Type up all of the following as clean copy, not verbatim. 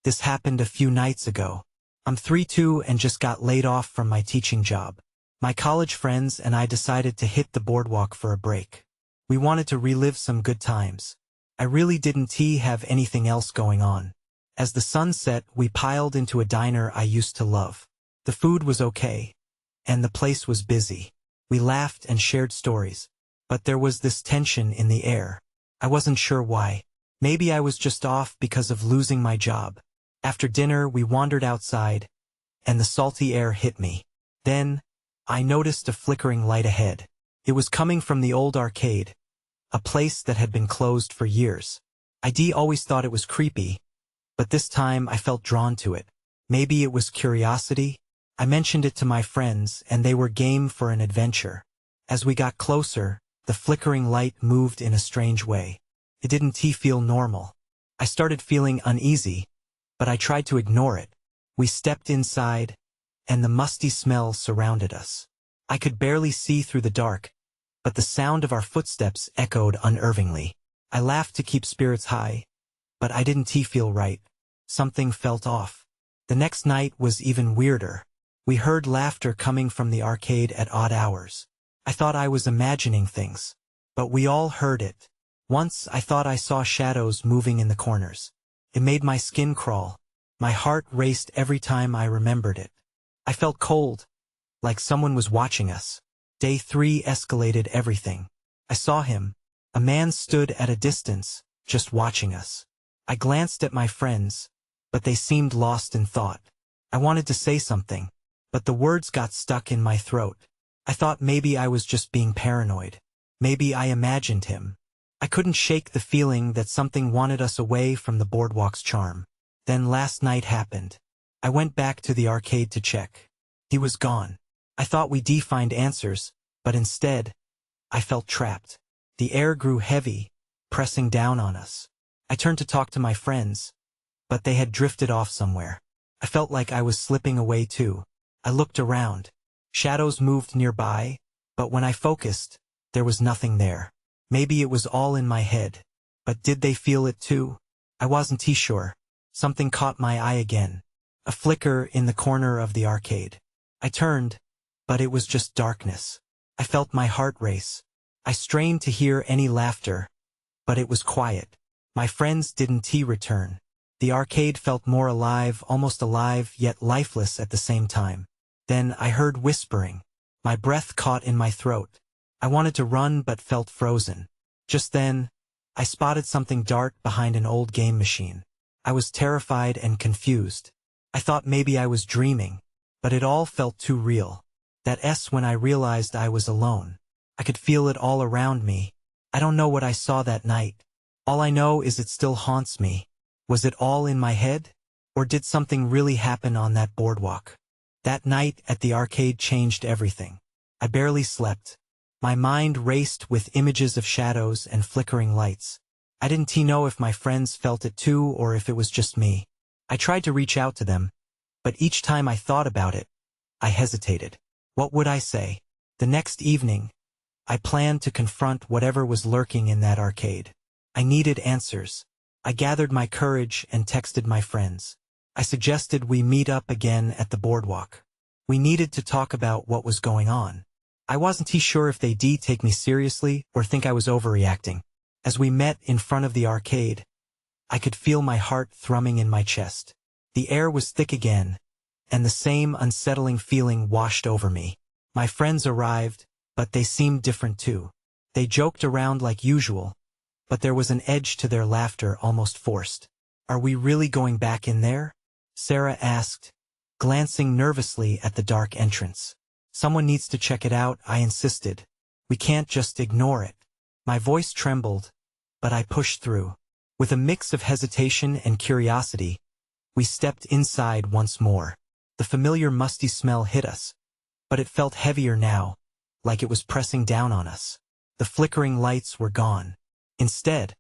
This happened a few nights ago. I'm 3-2 and just got laid off from my teaching job. My college friends and I decided to hit the boardwalk for a break. We wanted to relive some good times. I really didn't have anything else going on. As the sun set, we piled into a diner I used to love. The food was okay, and the place was busy. We laughed and shared stories, but there was this tension in the air. I wasn't sure why. Maybe I was just off because of losing my job. After dinner, we wandered outside, and the salty air hit me. Then, I noticed a flickering light ahead. It was coming from the old arcade, a place that had been closed for years. I always thought it was creepy, but this time I felt drawn to it. Maybe it was curiosity? I mentioned it to my friends, and they were game for an adventure. As we got closer, the flickering light moved in a strange way. It didn't feel normal. I started feeling uneasy, but I tried to ignore it. We stepped inside, and the musty smell surrounded us. I could barely see through the dark, but the sound of our footsteps echoed unnervingly. I laughed to keep spirits high, but I didn't feel right. Something felt off. The next night was even weirder. We heard laughter coming from the arcade at odd hours. I thought I was imagining things, but we all heard it. Once I thought I saw shadows moving in the corners. It made my skin crawl. My heart raced every time I remembered it. I felt cold, like someone was watching us. Day 3 escalated everything. I saw him. A man stood at a distance, just watching us. I glanced at my friends, but they seemed lost in thought. I wanted to say something, but the words got stuck in my throat. I thought maybe I was just being paranoid. Maybe I imagined him. I couldn't shake the feeling that something wanted us away from the boardwalk's charm. Then last night happened. I went back to the arcade to check. He was gone. I thought we'd find answers, but instead, I felt trapped. The air grew heavy, pressing down on us. I turned to talk to my friends, but they had drifted off somewhere. I felt like I was slipping away too. I looked around. Shadows moved nearby, but when I focused, there was nothing there. Maybe it was all in my head. But did they feel it too? I wasn't sure. Something caught my eye again. A flicker in the corner of the arcade. I turned, but it was just darkness. I felt my heart race. I strained to hear any laughter, but it was quiet. My friends didn't return. The arcade felt more alive, almost alive, yet lifeless at the same time. Then I heard whispering. My breath caught in my throat. I wanted to run but felt frozen. Just then, I spotted something dart behind an old game machine. I was terrified and confused. I thought maybe I was dreaming, but it all felt too real. When I realized I was alone. I could feel it all around me. I don't know what I saw that night. All I know is it still haunts me. Was it all in my head? Or did something really happen on that boardwalk? That night at the arcade changed everything. I barely slept. My mind raced with images of shadows and flickering lights. I didn't know if my friends felt it too or if it was just me. I tried to reach out to them, but each time I thought about it, I hesitated. What would I say? The next evening, I planned to confront whatever was lurking in that arcade. I needed answers. I gathered my courage and texted my friends. I suggested we meet up again at the boardwalk. We needed to talk about what was going on. I wasn't sure if they'd take me seriously or think I was overreacting. As we met in front of the arcade, I could feel my heart thrumming in my chest. The air was thick again, and the same unsettling feeling washed over me. My friends arrived, but they seemed different too. They joked around like usual, but there was an edge to their laughter, almost forced. "Are we really going back in there?" Sarah asked, glancing nervously at the dark entrance. "Someone needs to check it out," I insisted. "We can't just ignore it." My voice trembled, but I pushed through. With a mix of hesitation and curiosity, we stepped inside once more. The familiar musty smell hit us, but it felt heavier now, like it was pressing down on us. The flickering lights were gone. Instead,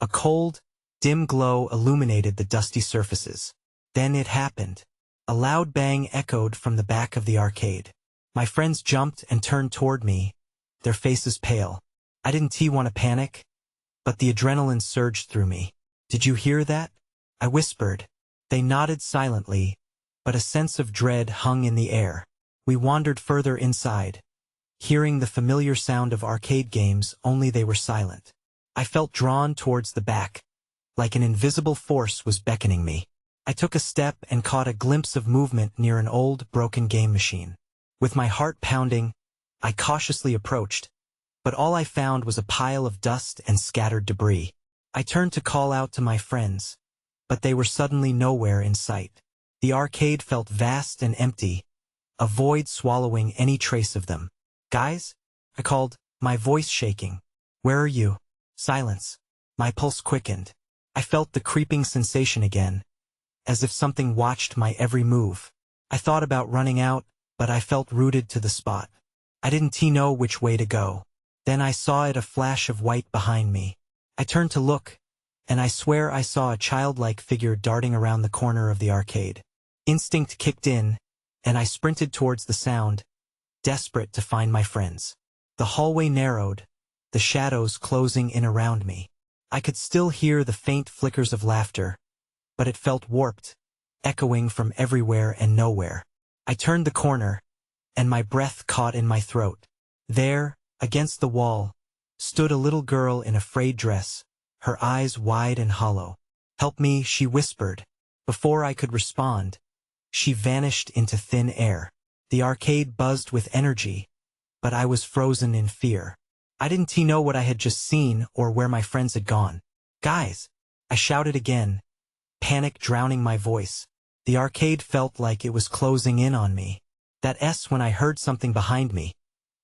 a cold, dim glow illuminated the dusty surfaces. Then it happened. A loud bang echoed from the back of the arcade. My friends jumped and turned toward me, their faces pale. I didn't want to panic, but the adrenaline surged through me. "Did you hear that?" I whispered, They nodded silently, but a sense of dread hung in the air. We wandered further inside, hearing the familiar sound of arcade games, only they were silent. I felt drawn towards the back, like an invisible force was beckoning me. I took a step and caught a glimpse of movement near an old, broken game machine. With my heart pounding, I cautiously approached, but all I found was a pile of dust and scattered debris. I turned to call out to my friends, but they were suddenly nowhere in sight. The arcade felt vast and empty, a void swallowing any trace of them. "Guys?" I called, my voice shaking. "Where are you?" Silence. My pulse quickened. I felt the creeping sensation again, as if something watched my every move. I thought about running out, but I felt rooted to the spot. I didn't know which way to go. Then I saw it, a flash of white behind me. I turned to look, and I swear I saw a childlike figure darting around the corner of the arcade. Instinct kicked in, and I sprinted towards the sound, desperate to find my friends. The hallway narrowed, the shadows closing in around me. I could still hear the faint flickers of laughter, but it felt warped, echoing from everywhere and nowhere. I turned the corner, and my breath caught in my throat. There, against the wall, stood a little girl in a frayed dress, her eyes wide and hollow. "Help me," she whispered. Before I could respond, she vanished into thin air. The arcade buzzed with energy, but I was frozen in fear. I didn't know what I had just seen or where my friends had gone. "Guys!" I shouted again, panic drowning my voice. The arcade felt like it was closing in on me. That S when I heard something behind me.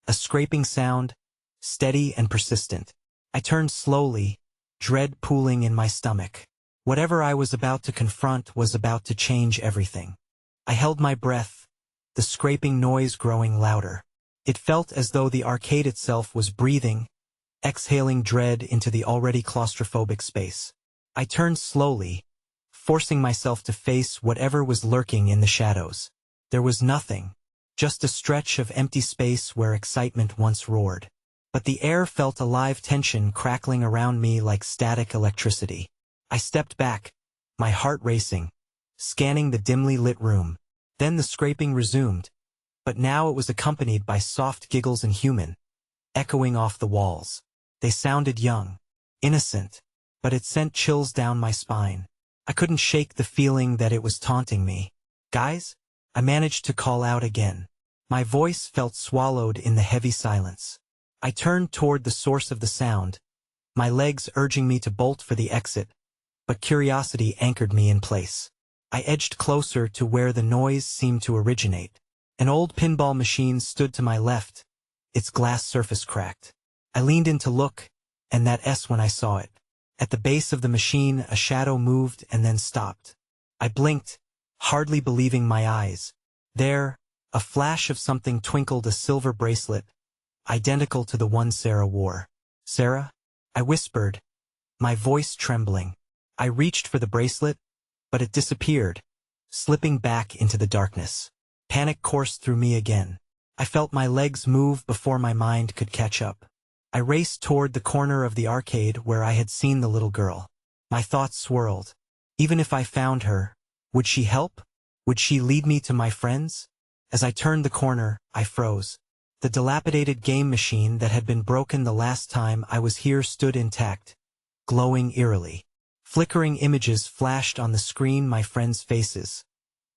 A scraping sound, steady and persistent. I turned slowly, dread pooling in my stomach. Whatever I was about to confront was about to change everything. I held my breath, the scraping noise growing louder. It felt as though the arcade itself was breathing, exhaling dread into the already claustrophobic space. I turned slowly, forcing myself to face whatever was lurking in the shadows. There was nothing, just a stretch of empty space where excitement once roared. But the air felt alive, tension crackling around me like static electricity. I stepped back, my heart racing, scanning the dimly lit room. Then the scraping resumed, but now it was accompanied by soft giggles and human, echoing off the walls. They sounded young, innocent, but it sent chills down my spine. I couldn't shake the feeling that it was taunting me. "Guys?" I managed to call out again. My voice felt swallowed in the heavy silence. I turned toward the source of the sound, my legs urging me to bolt for the exit, but curiosity anchored me in place. I edged closer to where the noise seemed to originate. An old pinball machine stood to my left, its glass surface cracked. I leaned in to look, and that S when I saw it. At the base of the machine, a shadow moved and then stopped. I blinked, hardly believing my eyes. There, a flash of something twinkled, a silver bracelet, identical to the one Sarah wore. "Sarah?" I whispered, my voice trembling. I reached for the bracelet, but it disappeared, slipping back into the darkness. Panic coursed through me again. I felt my legs move before my mind could catch up. I raced toward the corner of the arcade where I had seen the little girl. My thoughts swirled. Even if I found her, would she help? Would she lead me to my friends? As I turned the corner, I froze. The dilapidated game machine that had been broken the last time I was here stood intact, glowing eerily. Flickering images flashed on the screen, my friends' faces,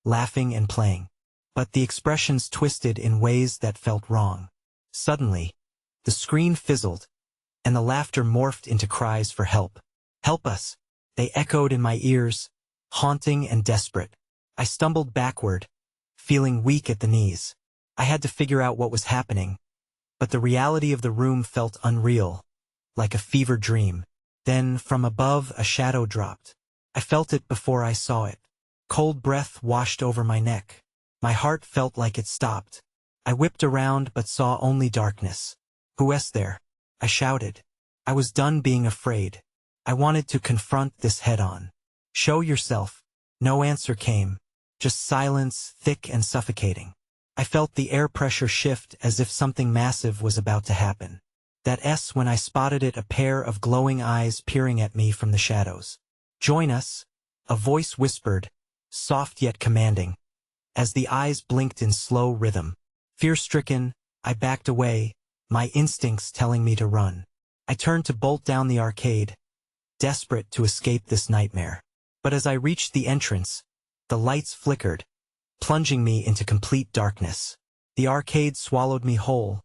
laughing and playing. But the expressions twisted in ways that felt wrong. Suddenly, the screen fizzled, and the laughter morphed into cries for help. "Help us!" They echoed in my ears, haunting and desperate. I stumbled backward, feeling weak at the knees. I had to figure out what was happening, but the reality of the room felt unreal, like a fever dream. Then, from above, a shadow dropped. I felt it before I saw it. Cold breath washed over my neck. My heart felt like it stopped. I whipped around but saw only darkness. "Who's there?" I shouted. I was done being afraid. I wanted to confront this head-on. "Show yourself." No answer came, just silence, thick and suffocating. I felt the air pressure shift as if something massive was about to happen. That S when I spotted it, a pair of glowing eyes peering at me from the shadows. "Join us," a voice whispered, soft yet commanding, as the eyes blinked in slow rhythm. Fear-stricken, I backed away, my instincts telling me to run. I turned to bolt down the arcade, desperate to escape this nightmare. But as I reached the entrance, the lights flickered, plunging me into complete darkness. The arcade swallowed me whole,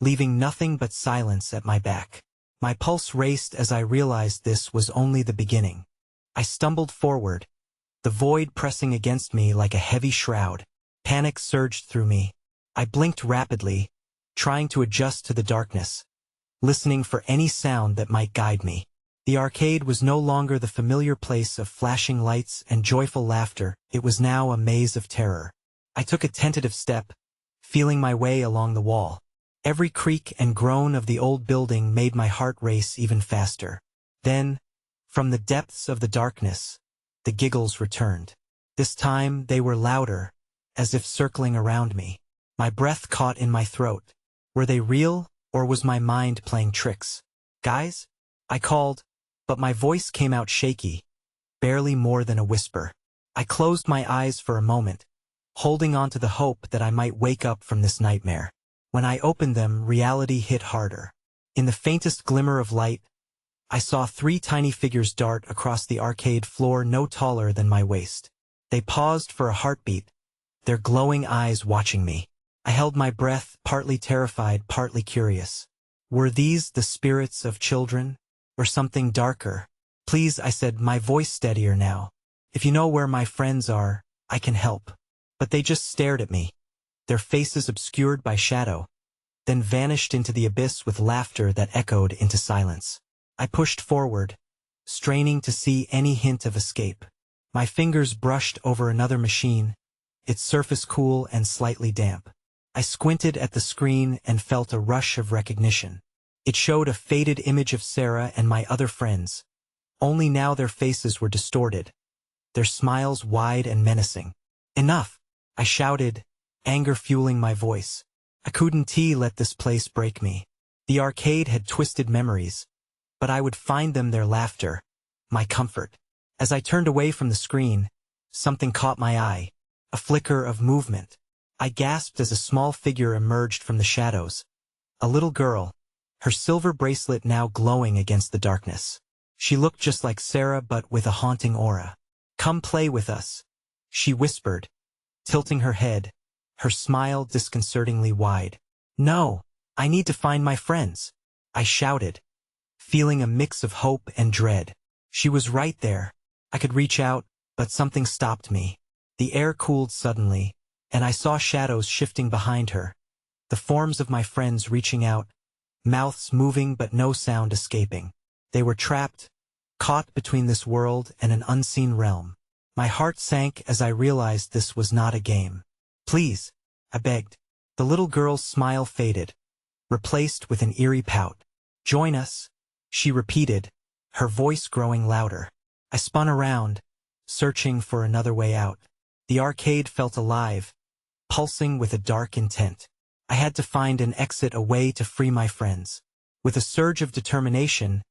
leaving nothing but silence at my back. My pulse raced as I realized this was only the beginning. I stumbled forward, the void pressing against me like a heavy shroud. Panic surged through me. I blinked rapidly, trying to adjust to the darkness, listening for any sound that might guide me. The arcade was no longer the familiar place of flashing lights and joyful laughter. It was now a maze of terror. I took a tentative step, feeling my way along the wall. Every creak and groan of the old building made my heart race even faster. Then, from the depths of the darkness, the giggles returned. This time they were louder, as if circling around me. My breath caught in my throat. Were they real, or was my mind playing tricks? "Guys?" I called, but my voice came out shaky, barely more than a whisper. I closed my eyes for a moment, holding on to the hope that I might wake up from this nightmare. When I opened them, reality hit harder. In the faintest glimmer of light, I saw 3 tiny figures dart across the arcade floor no taller than my waist. They paused for a heartbeat, their glowing eyes watching me. I held my breath, partly terrified, partly curious. Were these the spirits of children, or something darker? "Please," I said, my voice steadier now. "If you know where my friends are, I can help." But they just stared at me, their faces obscured by shadow, then vanished into the abyss with laughter that echoed into silence. I pushed forward, straining to see any hint of escape. My fingers brushed over another machine, its surface cool and slightly damp. I squinted at the screen and felt a rush of recognition. It showed a faded image of Sarah and my other friends, only now their faces were distorted, their smiles wide and menacing. "Enough!" I shouted, anger fueling my voice. I couldn't let this place break me. The arcade had twisted memories, but I would find them their laughter, my comfort. As I turned away from the screen, something caught my eye, a flicker of movement. I gasped as a small figure emerged from the shadows. A little girl, her silver bracelet now glowing against the darkness. She looked just like Sarah but with a haunting aura. "Come play with us," she whispered, tilting her head, her smile disconcertingly wide. "No, I need to find my friends," I shouted, feeling a mix of hope and dread. She was right there. I could reach out, but something stopped me. The air cooled suddenly, and I saw shadows shifting behind her, the forms of my friends reaching out, mouths moving but no sound escaping. They were trapped, caught between this world and an unseen realm. My heart sank as I realized this was not a game. "Please," I begged. The little girl's smile faded, replaced with an eerie pout. "Join us," she repeated, her voice growing louder. I spun around, searching for another way out. The arcade felt alive, pulsing with a dark intent. I had to find an exit, a way to free my friends. With a surge of determination,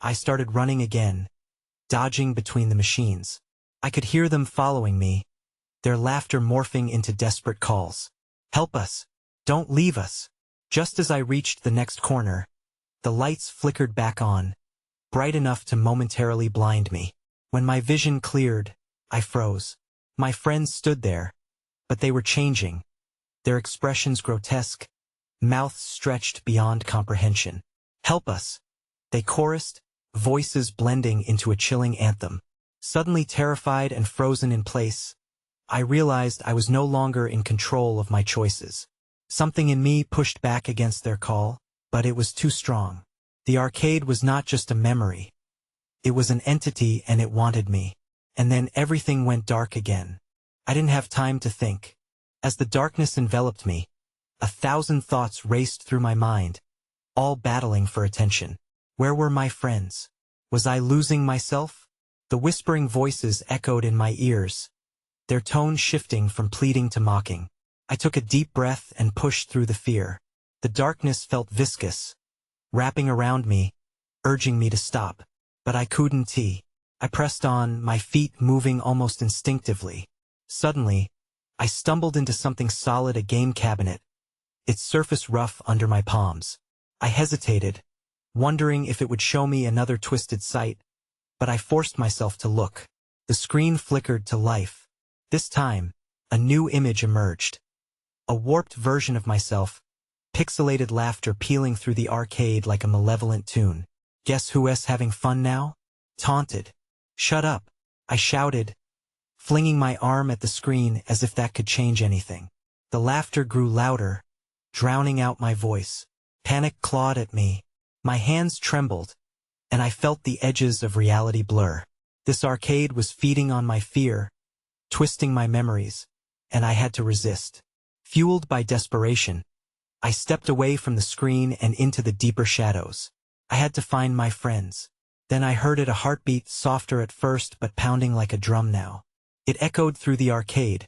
I started running again, dodging between the machines. I could hear them following me, their laughter morphing into desperate calls. "Help us! Don't leave us!" Just as I reached the next corner, the lights flickered back on, bright enough to momentarily blind me. When my vision cleared, I froze. My friends stood there, but they were changing, their expressions grotesque, mouths stretched beyond comprehension. "Help us!" they chorused, voices blending into a chilling anthem. Suddenly terrified and frozen in place, I realized I was no longer in control of my choices. Something in me pushed back against their call, but it was too strong. The arcade was not just a memory. It was an entity, and it wanted me. And then everything went dark again. I didn't have time to think. As the darkness enveloped me, 1,000 thoughts raced through my mind, all battling for attention. Where were my friends? Was I losing myself? The whispering voices echoed in my ears, their tone shifting from pleading to mocking. I took a deep breath and pushed through the fear. The darkness felt viscous, wrapping around me, urging me to stop. But I couldn't. I pressed on, my feet moving almost instinctively. Suddenly, I stumbled into something solid, a game cabinet, its surface rough under my palms. I hesitated, wondering if it would show me another twisted sight, but I forced myself to look. The screen flickered to life. This time, a new image emerged. A warped version of myself, pixelated laughter peeling through the arcade like a malevolent tune. Guess who's having fun now? Taunted. Shut up, I shouted, flinging my arm at the screen as if that could change anything. The laughter grew louder, drowning out my voice. Panic clawed at me. My hands trembled, and I felt the edges of reality blur. This arcade was feeding on my fear, twisting my memories, and I had to resist. Fueled by desperation, I stepped away from the screen and into the deeper shadows. I had to find my friends. Then I heard it, a heartbeat, softer at first but pounding like a drum now. It echoed through the arcade,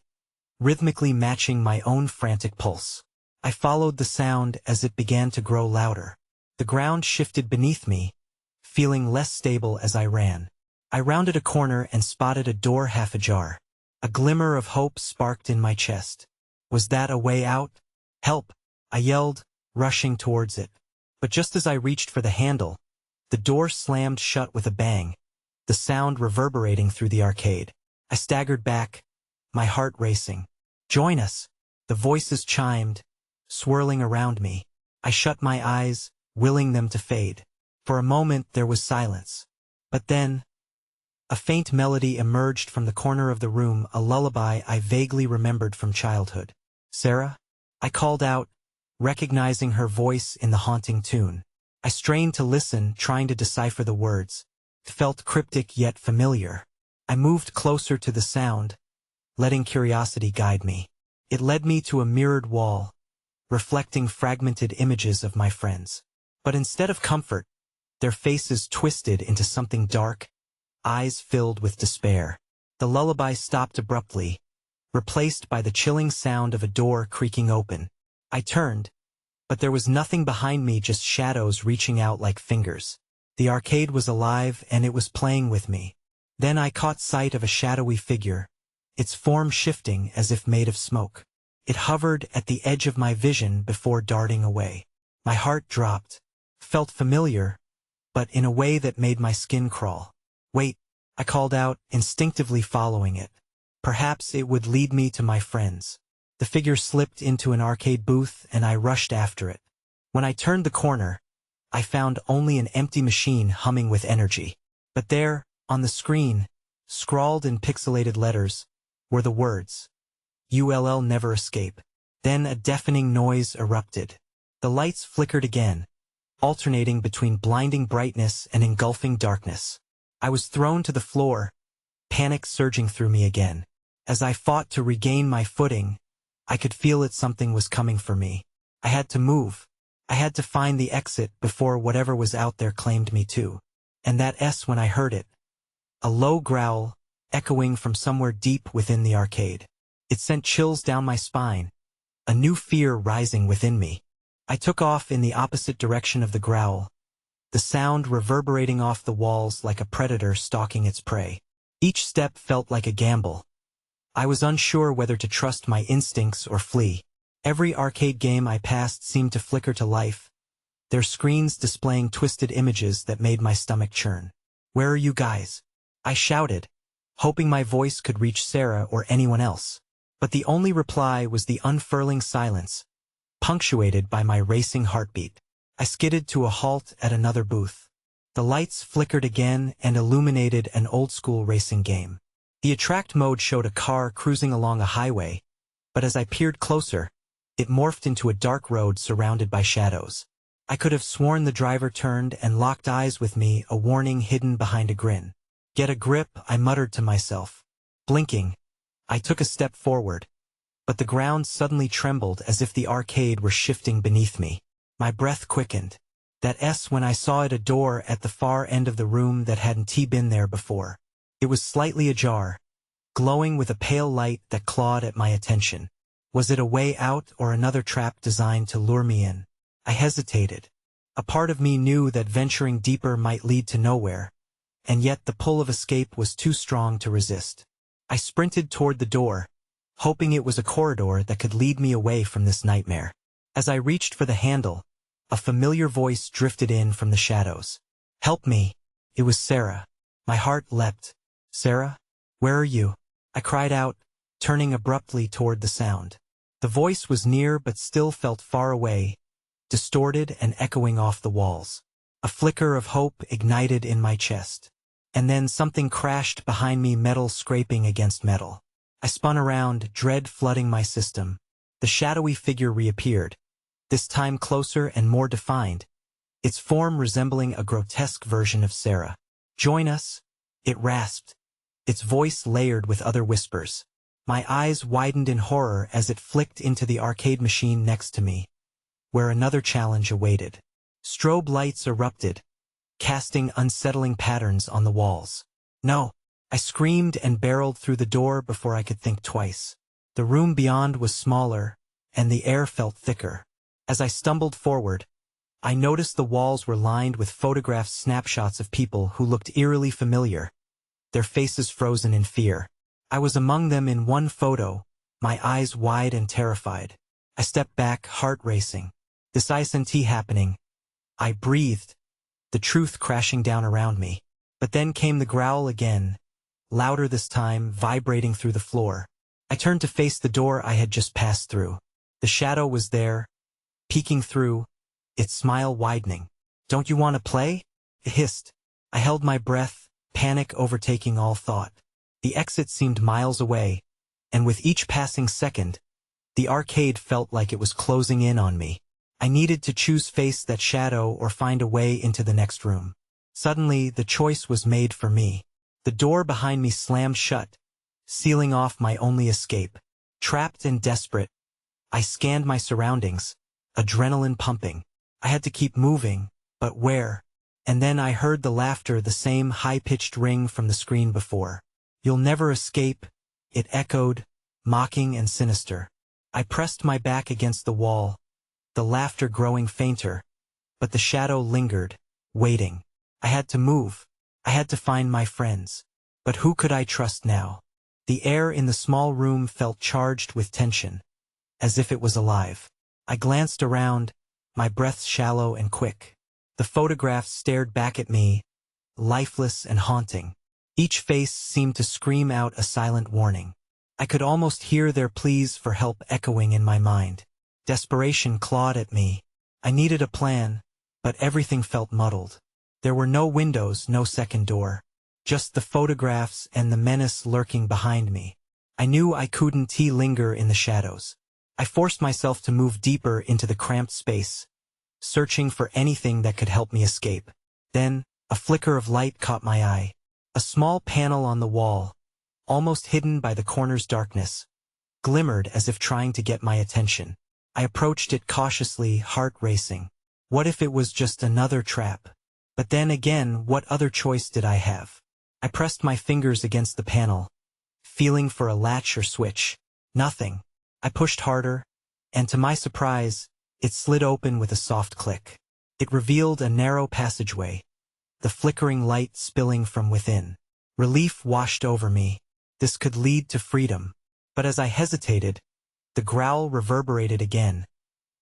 rhythmically matching my own frantic pulse. I followed the sound as it began to grow louder. The ground shifted beneath me, feeling less stable as I ran. I rounded a corner and spotted a door half ajar. A glimmer of hope sparked in my chest. Was that a way out? Help! I yelled, rushing towards it. But just as I reached for the handle, the door slammed shut with a bang, the sound reverberating through the arcade. I staggered back, my heart racing. Join us! The voices chimed, swirling around me. I shut my eyes, willing them to fade. For a moment there was silence. But then, a faint melody emerged from the corner of the room, a lullaby I vaguely remembered from childhood. Sarah? I called out, recognizing her voice in the haunting tune. I strained to listen, trying to decipher the words. It felt cryptic yet familiar. I moved closer to the sound, letting curiosity guide me. It led me to a mirrored wall, reflecting fragmented images of my friends. But instead of comfort, their faces twisted into something dark, eyes filled with despair. The lullaby stopped abruptly, replaced by the chilling sound of a door creaking open. I turned, but there was nothing behind me, just shadows reaching out like fingers. The arcade was alive and it was playing with me. Then I caught sight of a shadowy figure, its form shifting as if made of smoke. It hovered at the edge of my vision before darting away. My heart dropped, felt familiar, but in a way that made my skin crawl. Wait, I called out, instinctively following it. Perhaps it would lead me to my friends. The figure slipped into an arcade booth and I rushed after it. When I turned the corner, I found only an empty machine humming with energy. But there, on the screen, scrawled in pixelated letters, were the words, "ULL never escape." Then a deafening noise erupted. The lights flickered again, alternating between blinding brightness and engulfing darkness. I was thrown to the floor, panic surging through me again. As I fought to regain my footing, I could feel that something was coming for me. I had to move. I had to find the exit before whatever was out there claimed me too. And that S when I heard it. A low growl, echoing from somewhere deep within the arcade. It sent chills down my spine, a new fear rising within me. I took off in the opposite direction of the growl, the sound reverberating off the walls like a predator stalking its prey. Each step felt like a gamble. I was unsure whether to trust my instincts or flee. Every arcade game I passed seemed to flicker to life, their screens displaying twisted images that made my stomach churn. "Where are you guys?" I shouted, hoping my voice could reach Sarah or anyone else. But the only reply was the unfurling silence, punctuated by my racing heartbeat. I skidded to a halt at another booth. The lights flickered again and illuminated an old-school racing game. The attract mode showed a car cruising along a highway, but as I peered closer, it morphed into a dark road surrounded by shadows. I could have sworn the driver turned and locked eyes with me, a warning hidden behind a grin. "Get a grip," I muttered to myself. Blinking, I took a step forward, but the ground suddenly trembled as if the arcade were shifting beneath me. My breath quickened. That S when I saw it, a door at the far end of the room that hadn't been there before. It was slightly ajar, glowing with a pale light that clawed at my attention. Was it a way out or another trap designed to lure me in? I hesitated. A part of me knew that venturing deeper might lead to nowhere, and yet the pull of escape was too strong to resist. I sprinted toward the door, hoping it was a corridor that could lead me away from this nightmare. As I reached for the handle, a familiar voice drifted in from the shadows. "Help me." It was Sarah. My heart leapt. "Sarah? Where are you?" I cried out, turning abruptly toward the sound. The voice was near but still felt far away, distorted and echoing off the walls. A flicker of hope ignited in my chest. And then something crashed behind me, metal scraping against metal. I spun around, dread flooding my system. The shadowy figure reappeared, this time closer and more defined, its form resembling a grotesque version of Sarah. "Join us," it rasped, its voice layered with other whispers. My eyes widened in horror as it flicked into the arcade machine next to me, where another challenge awaited. Strobe lights erupted, casting unsettling patterns on the walls. "No!" I screamed and barreled through the door before I could think twice. The room beyond was smaller, and the air felt thicker. As I stumbled forward, I noticed the walls were lined with photographed snapshots of people who looked eerily familiar, their faces frozen in fear. I was among them in one photo, my eyes wide and terrified. I stepped back, heart racing. This isn't happening. I breathed, the truth crashing down around me. But then came the growl again, louder this time, vibrating through the floor. I turned to face the door I had just passed through. The shadow was there, peeking through, its smile widening. "Don't you want to play?" it hissed. I held my breath, panic overtaking all thought. The exit seemed miles away, and with each passing second, the arcade felt like it was closing in on me. I needed to choose face that shadow or find a way into the next room. Suddenly, the choice was made for me. The door behind me slammed shut, sealing off my only escape. Trapped and desperate, I scanned my surroundings, adrenaline pumping. I had to keep moving, but where? And then I heard the laughter, the same high-pitched ring from the screen before. "You'll never escape," it echoed, mocking and sinister. I pressed my back against the wall, the laughter growing fainter, but the shadow lingered, waiting. I had to move. I had to find my friends. But who could I trust now? The air in the small room felt charged with tension, as if it was alive. I glanced around, my breath shallow and quick. The photographs stared back at me, lifeless and haunting. Each face seemed to scream out a silent warning. I could almost hear their pleas for help echoing in my mind. Desperation clawed at me. I needed a plan, but everything felt muddled. There were no windows, no second door. Just the photographs and the menace lurking behind me. I knew I couldn't linger in the shadows. I forced myself to move deeper into the cramped space, searching for anything that could help me escape. Then, a flicker of light caught my eye. A small panel on the wall, almost hidden by the corner's darkness, glimmered as if trying to get my attention. I approached it cautiously, heart racing. What if it was just another trap? But then again, what other choice did I have? I pressed my fingers against the panel, feeling for a latch or switch. Nothing. I pushed harder, and to my surprise, it slid open with a soft click. It revealed a narrow passageway, the flickering light spilling from within. Relief washed over me. This could lead to freedom. But as I hesitated, the growl reverberated again,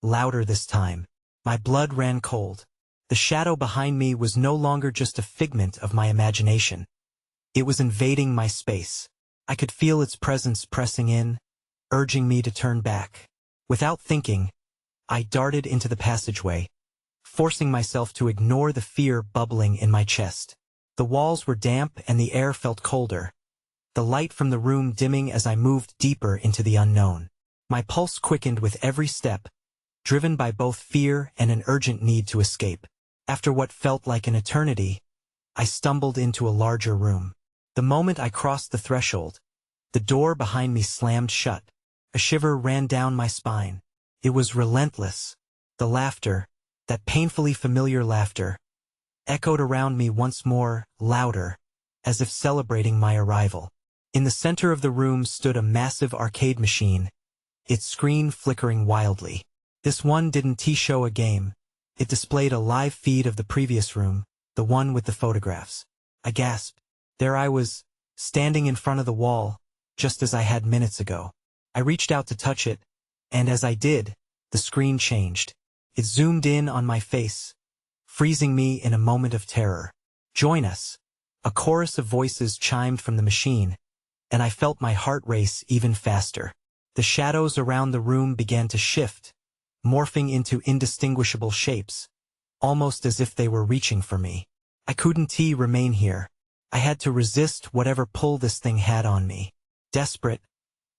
louder this time. My blood ran cold. The shadow behind me was no longer just a figment of my imagination. It was invading my space. I could feel its presence pressing in, urging me to turn back. Without thinking, I darted into the passageway, forcing myself to ignore the fear bubbling in my chest. The walls were damp and the air felt colder, the light from the room dimming as I moved deeper into the unknown. My pulse quickened with every step, driven by both fear and an urgent need to escape. After what felt like an eternity, I stumbled into a larger room. The moment I crossed the threshold, the door behind me slammed shut. A shiver ran down my spine. It was relentless. The laughter, that painfully familiar laughter, echoed around me once more, louder, as if celebrating my arrival. In the center of the room stood a massive arcade machine, its screen flickering wildly. This one didn't show a game. It displayed a live feed of the previous room, the one with the photographs. I gasped. There I was, standing in front of the wall, just as I had minutes ago. I reached out to touch it, and as I did, the screen changed. It zoomed in on my face, freezing me in a moment of terror. "Join us." A chorus of voices chimed from the machine, and I felt my heart race even faster. The shadows around the room began to shift, morphing into indistinguishable shapes, almost as if they were reaching for me. I couldn't remain here. I had to resist whatever pull this thing had on me. Desperate,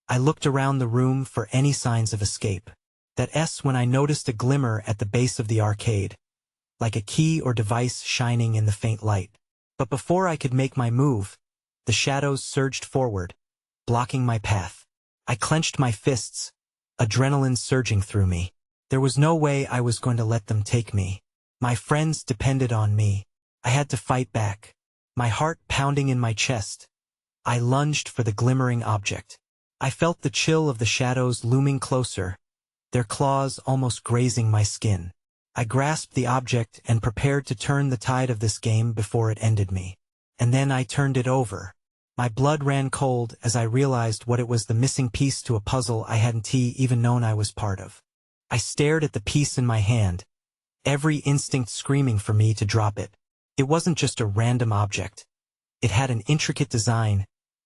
I looked around the room for any signs of escape. That's when I noticed a glimmer at the base of the arcade, like a key or device shining in the faint light. But before I could make my move, the shadows surged forward, blocking my path. I clenched my fists, adrenaline surging through me. There was no way I was going to let them take me. My friends depended on me. I had to fight back, my heart pounding in my chest. I lunged for the glimmering object. I felt the chill of the shadows looming closer, their claws almost grazing my skin. I grasped the object and prepared to turn the tide of this game before it ended me. And then I turned it over. My blood ran cold as I realized what it was, the missing piece to a puzzle I hadn't even known I was part of. I stared at the piece in my hand, every instinct screaming for me to drop it. It wasn't just a random object. It had an intricate design,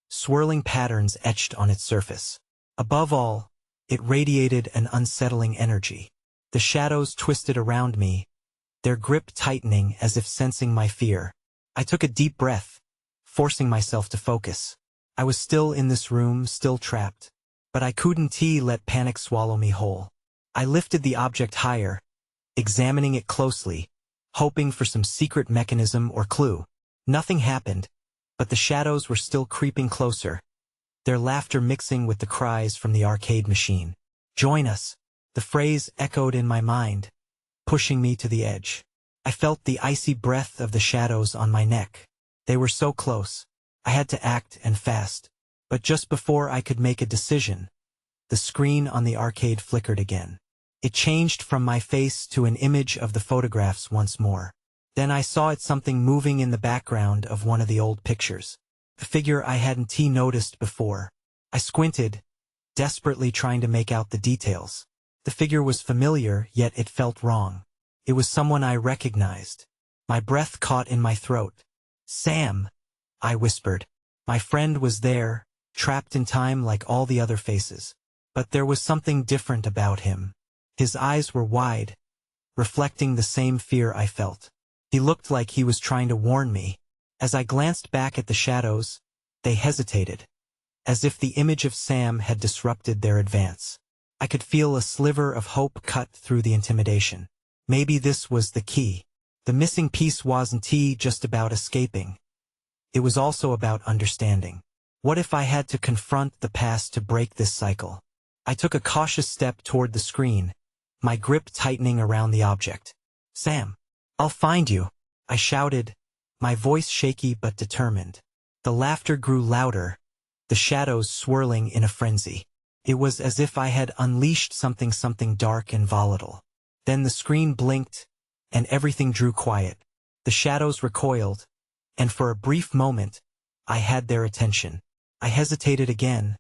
swirling patterns etched on its surface. Above all, it radiated an unsettling energy. The shadows twisted around me, their grip tightening as if sensing my fear. I took a deep breath, forcing myself to focus. I was still in this room, still trapped. But I couldn't let panic swallow me whole. I lifted the object higher, examining it closely, hoping for some secret mechanism or clue. Nothing happened, but the shadows were still creeping closer, their laughter mixing with the cries from the arcade machine. "Join us." The phrase echoed in my mind, pushing me to the edge. I felt the icy breath of the shadows on my neck. They were so close. I had to act, and fast. But just before I could make a decision, the screen on the arcade flickered again. It changed from my face to an image of the photographs once more. Then I saw something moving in the background of one of the old pictures. A figure I hadn't noticed before. I squinted, desperately trying to make out the details. The figure was familiar, yet it felt wrong. It was someone I recognized. My breath caught in my throat. "Sam," I whispered. My friend was there, trapped in time like all the other faces. But there was something different about him. His eyes were wide, reflecting the same fear I felt. He looked like he was trying to warn me. As I glanced back at the shadows, they hesitated, as if the image of Sam had disrupted their advance. I could feel a sliver of hope cut through the intimidation. Maybe this was the key. The missing piece wasn't just about escaping. It was also about understanding. What if I had to confront the past to break this cycle? I took a cautious step toward the screen, my grip tightening around the object. "Sam, I'll find you," I shouted, my voice shaky but determined. The laughter grew louder, the shadows swirling in a frenzy. It was as if I had unleashed something dark and volatile. Then the screen blinked, and everything drew quiet. The shadows recoiled, and for a brief moment, I had their attention. I hesitated again,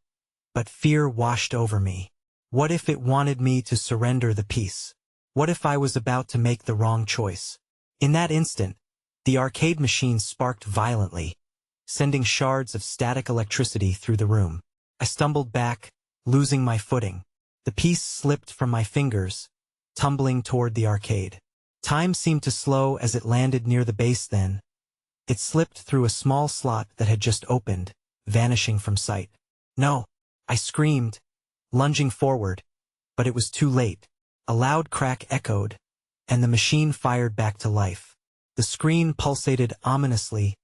but fear washed over me. What if it wanted me to surrender the piece? What if I was about to make the wrong choice? In that instant, the arcade machine sparked violently, sending shards of static electricity through the room. I stumbled back, losing my footing. The piece slipped from my fingers, tumbling toward the arcade. Time seemed to slow as it landed near the base. Then it slipped through a small slot that had just opened, vanishing from sight. "No!" I screamed, lunging forward, but it was too late. A loud crack echoed, and the machine fired back to life. The screen pulsated ominously,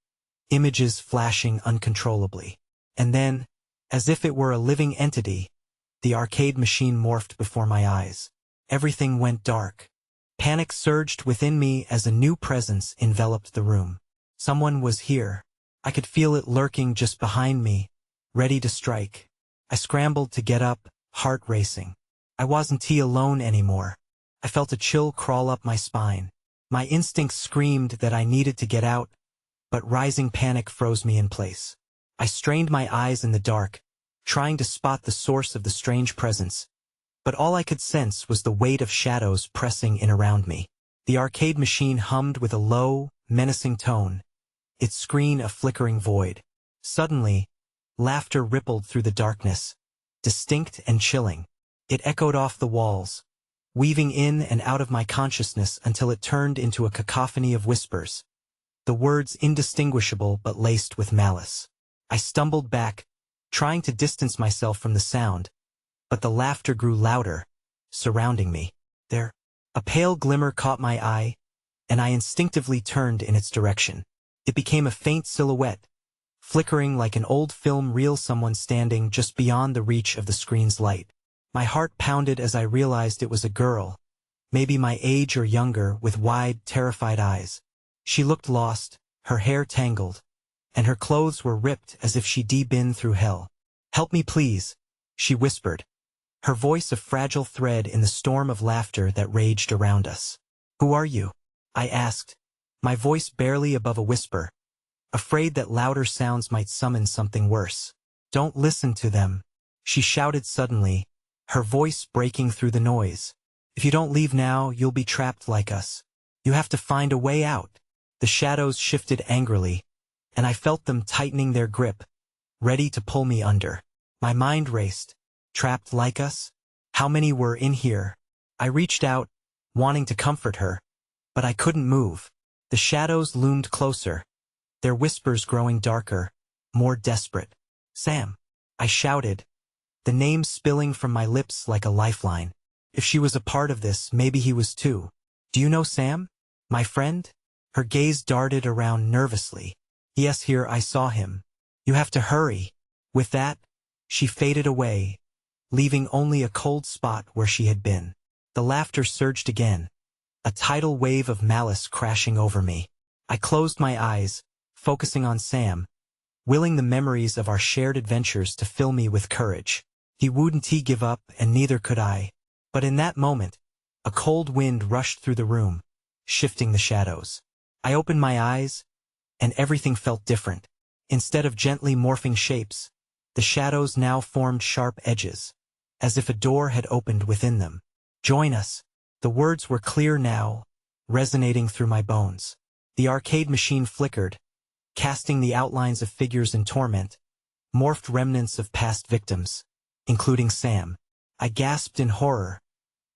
images flashing uncontrollably. And then, as if it were a living entity, the arcade machine morphed before my eyes. Everything went dark. Panic surged within me as a new presence enveloped the room. Someone was here. I could feel it lurking just behind me, ready to strike. I scrambled to get up, heart racing. I wasn't alone anymore. I felt a chill crawl up my spine. My instincts screamed that I needed to get out, but rising panic froze me in place. I strained my eyes in the dark, trying to spot the source of the strange presence, but all I could sense was the weight of shadows pressing in around me. The arcade machine hummed with a low, menacing tone, its screen a flickering void. Suddenly, laughter rippled through the darkness, distinct and chilling. It echoed off the walls, weaving in and out of my consciousness until it turned into a cacophony of whispers, the words indistinguishable but laced with malice. I stumbled back, trying to distance myself from the sound, but the laughter grew louder, surrounding me. There, a pale glimmer caught my eye, and I instinctively turned in its direction. It became a faint silhouette, flickering like an old film reel, someone standing just beyond the reach of the screen's light. My heart pounded as I realized it was a girl, maybe my age or younger, with wide, terrified eyes. She looked lost, her hair tangled, and her clothes were ripped as if she'd been through hell. "Help me, please," she whispered, her voice a fragile thread in the storm of laughter that raged around us. "Who are you?" I asked, my voice barely above a whisper, afraid that louder sounds might summon something worse. "Don't listen to them," she shouted suddenly, her voice breaking through the noise. "If you don't leave now, you'll be trapped like us. You have to find a way out." The shadows shifted angrily, and I felt them tightening their grip, ready to pull me under. My mind raced. Trapped like us? How many were in here? I reached out, wanting to comfort her, but I couldn't move. The shadows loomed closer, their whispers growing darker, more desperate. "Sam," I shouted, the name spilling from my lips like a lifeline. If she was a part of this, maybe he was too. "Do you know Sam? My friend?" Her gaze darted around nervously. "Yes, here, I saw him. You have to hurry." With that, she faded away, leaving only a cold spot where she had been. The laughter surged again, a tidal wave of malice crashing over me. I closed my eyes, focusing on Sam, willing the memories of our shared adventures to fill me with courage. He wouldn't give up, and neither could I. But in that moment, a cold wind rushed through the room, shifting the shadows. I opened my eyes, and everything felt different. Instead of gently morphing shapes, the shadows now formed sharp edges, as if a door had opened within them. "Join us." The words were clear now, resonating through my bones. The arcade machine flickered, casting the outlines of figures in torment, morphed remnants of past victims, including Sam. I gasped in horror,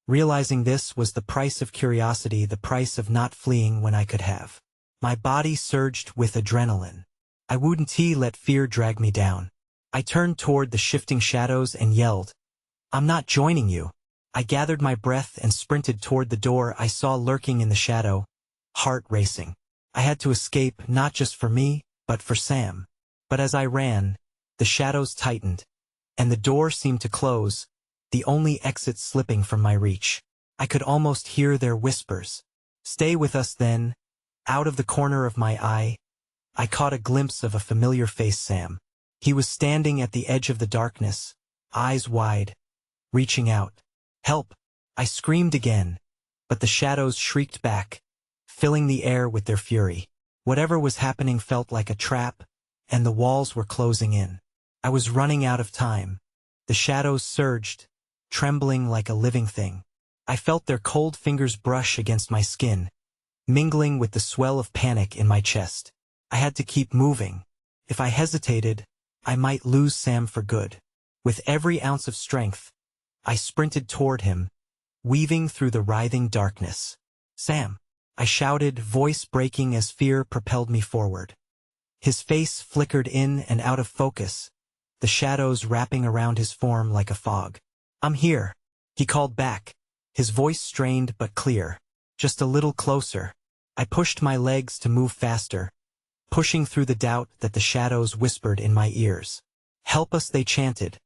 realizing this was the price of curiosity, the price of not fleeing when I could have. My body surged with adrenaline. I wouldn't let fear drag me down. I turned toward the shifting shadows and yelled, "I'm not joining you." I gathered my breath and sprinted toward the door I saw lurking in the shadow, heart racing. I had to escape, not just for me, but for Sam. But as I ran, the shadows tightened, and the door seemed to close, the only exit slipping from my reach. I could almost hear their whispers. "Stay with us then." Out of the corner of my eye, I caught a glimpse of a familiar face, Sam. He was standing at the edge of the darkness, eyes wide, reaching out. "Help!" I screamed again, but the shadows shrieked back, filling the air with their fury. Whatever was happening felt like a trap, and the walls were closing in. I was running out of time. The shadows surged, trembling like a living thing. I felt their cold fingers brush against my skin, mingling with the swell of panic in my chest. I had to keep moving. If I hesitated, I might lose Sam for good. With every ounce of strength, I sprinted toward him, weaving through the writhing darkness. "Sam!" I shouted, voice breaking as fear propelled me forward. His face flickered in and out of focus, the shadows wrapping around his form like a fog. "I'm here," he called back, his voice strained but clear. "Just a little closer." I pushed my legs to move faster, pushing through the doubt that the shadows whispered in my ears. "Help us," they chanted,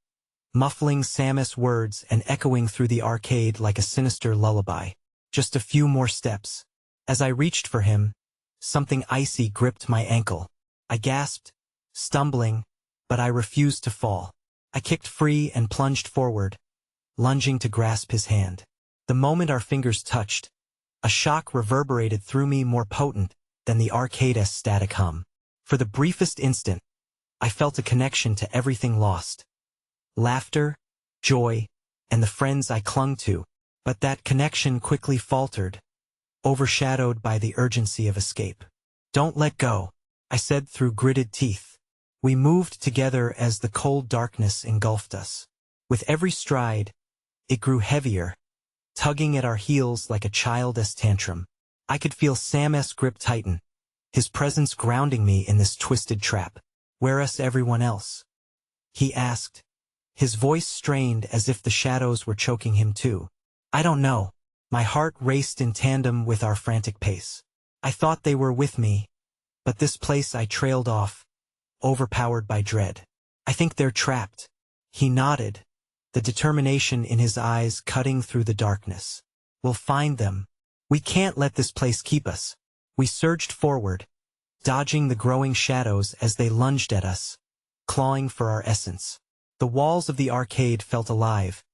muffling Samus' words and echoing through the arcade like a sinister lullaby. Just a few more steps. As I reached for him, something icy gripped my ankle. I gasped, stumbling, but I refused to fall. I kicked free and plunged forward, lunging to grasp his hand. The moment our fingers touched, a shock reverberated through me more potent than the arcade's static hum. For the briefest instant, I felt a connection to everything lost. laughter, joy, and the friends I clung to. But that connection quickly faltered, overshadowed by the urgency of escape. "Don't let go," I said through gritted teeth. We moved together as the cold darkness engulfed us. With every stride, it grew heavier, tugging at our heels like a child's tantrum. I could feel Sam's grip tighten, his presence grounding me in this twisted trap. "Where's everyone else?" he asked, his voice strained as if the shadows were choking him too. "I don't know." My heart raced in tandem with our frantic pace. I thought they were with me, but this place I trailed off, overpowered by dread. "I think they're trapped." He nodded, the determination in his eyes cutting through the darkness. "We'll find them. We can't let this place keep us." We surged forward, dodging the growing shadows as they lunged at us, clawing for our essence. The walls of the arcade felt alive,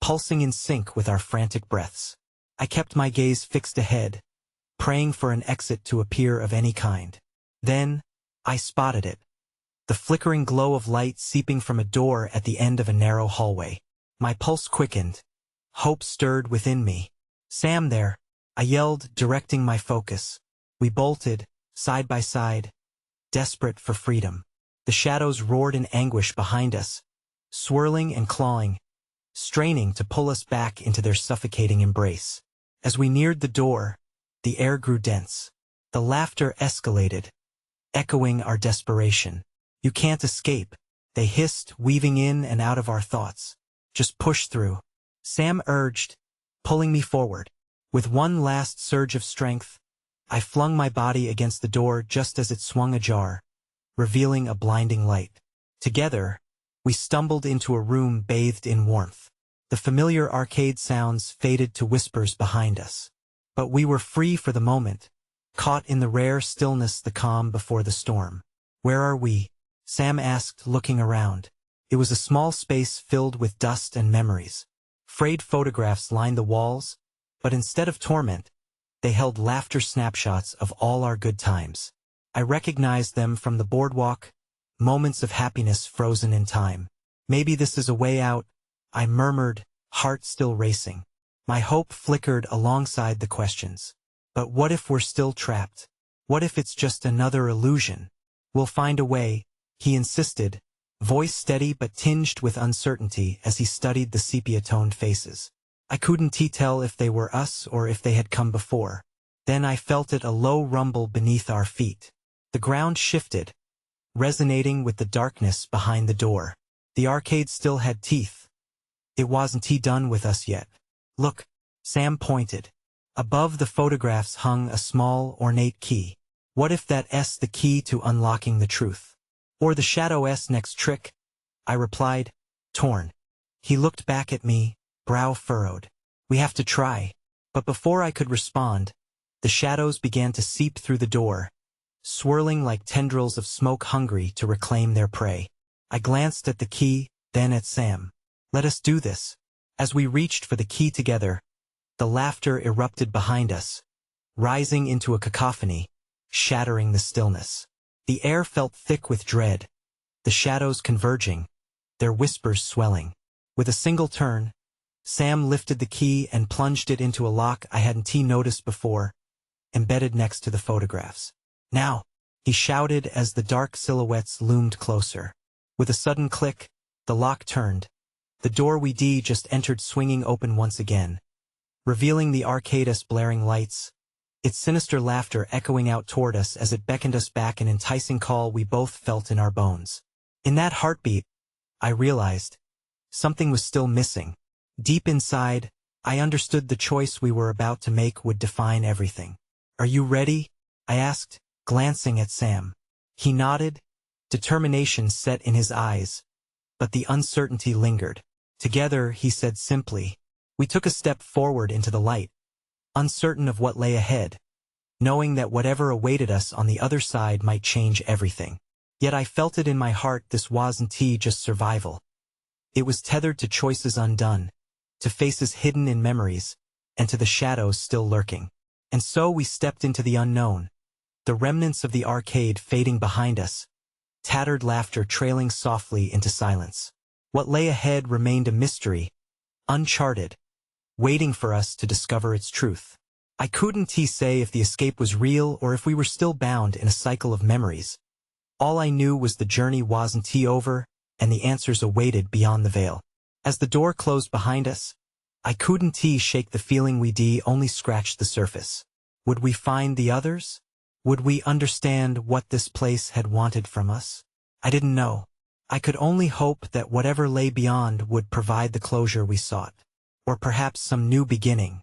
pulsing in sync with our frantic breaths. I kept my gaze fixed ahead, praying for an exit to appear of any kind. Then, I spotted it. The flickering glow of light seeping from a door at the end of a narrow hallway. My pulse quickened. Hope stirred within me. "Sam there," I yelled, directing my focus. We bolted, side by side, desperate for freedom. The shadows roared in anguish behind us, swirling and clawing, straining to pull us back into their suffocating embrace. As we neared the door, the air grew dense. The laughter escalated, echoing our desperation. "You can't escape," they hissed, weaving in and out of our thoughts. "Just push through," Sam urged, pulling me forward. With one last surge of strength, I flung my body against the door just as it swung ajar, revealing a blinding light. Together, we stumbled into a room bathed in warmth. The familiar arcade sounds faded to whispers behind us. But we were free for the moment, caught in the rare stillness, the calm before the storm. "Where are we?" Sam asked, looking around. It was a small space filled with dust and memories. Frayed photographs lined the walls, but instead of torment, they held laughter snapshots of all our good times. I recognized them from the boardwalk, moments of happiness frozen in time. "Maybe this is a way out," I murmured, heart still racing. My hope flickered alongside the questions. But what if we're still trapped? What if it's just another illusion? "We'll find a way," he insisted, voice steady but tinged with uncertainty as he studied the sepia-toned faces. I couldn't tell if they were us or if they had come before. Then I felt it, a low rumble beneath our feet. The ground shifted, resonating with the darkness behind the door. The arcade still had teeth. It wasn't done with us yet. "Look," Sam pointed. Above the photographs hung a small, ornate key. "What if that's the key to unlocking the truth? Or the Shadow's next trick?" I replied, torn. He looked back at me, brow furrowed. "We have to try." But before I could respond, the shadows began to seep through the door, swirling like tendrils of smoke hungry to reclaim their prey. I glanced at the key, then at Sam. "Let us do this." As we reached for the key together, the laughter erupted behind us, rising into a cacophony, shattering the stillness. The air felt thick with dread, the shadows converging, their whispers swelling. With a single turn, Sam lifted the key and plunged it into a lock I hadn't noticed before, embedded next to the photographs. "Now," he shouted as the dark silhouettes loomed closer. With a sudden click, the lock turned. The door we just entered swinging open once again, revealing the arcade's blaring lights, its sinister laughter echoing out toward us as it beckoned us back, an enticing call we both felt in our bones. In that heartbeat, I realized something was still missing. Deep inside, I understood the choice we were about to make would define everything. "Are you ready?" I asked, glancing at Sam. He nodded, determination set in his eyes, but the uncertainty lingered. "Together," he said simply. We took a step forward into the light, uncertain of what lay ahead, knowing that whatever awaited us on the other side might change everything. Yet I felt it in my heart, this wasn't just survival. It was tethered to choices undone, to faces hidden in memories, and to the shadows still lurking. And so we stepped into the unknown, the remnants of the arcade fading behind us, tattered laughter trailing softly into silence. What lay ahead remained a mystery, uncharted, waiting for us to discover its truth. I couldn't say if the escape was real or if we were still bound in a cycle of memories. All I knew was the journey wasn't over, and the answers awaited beyond the veil. As the door closed behind us, I couldn't shake the feeling we'd only scratched the surface. Would we find the others? Would we understand what this place had wanted from us? I didn't know. I could only hope that whatever lay beyond would provide the closure we sought. Or perhaps some new beginning,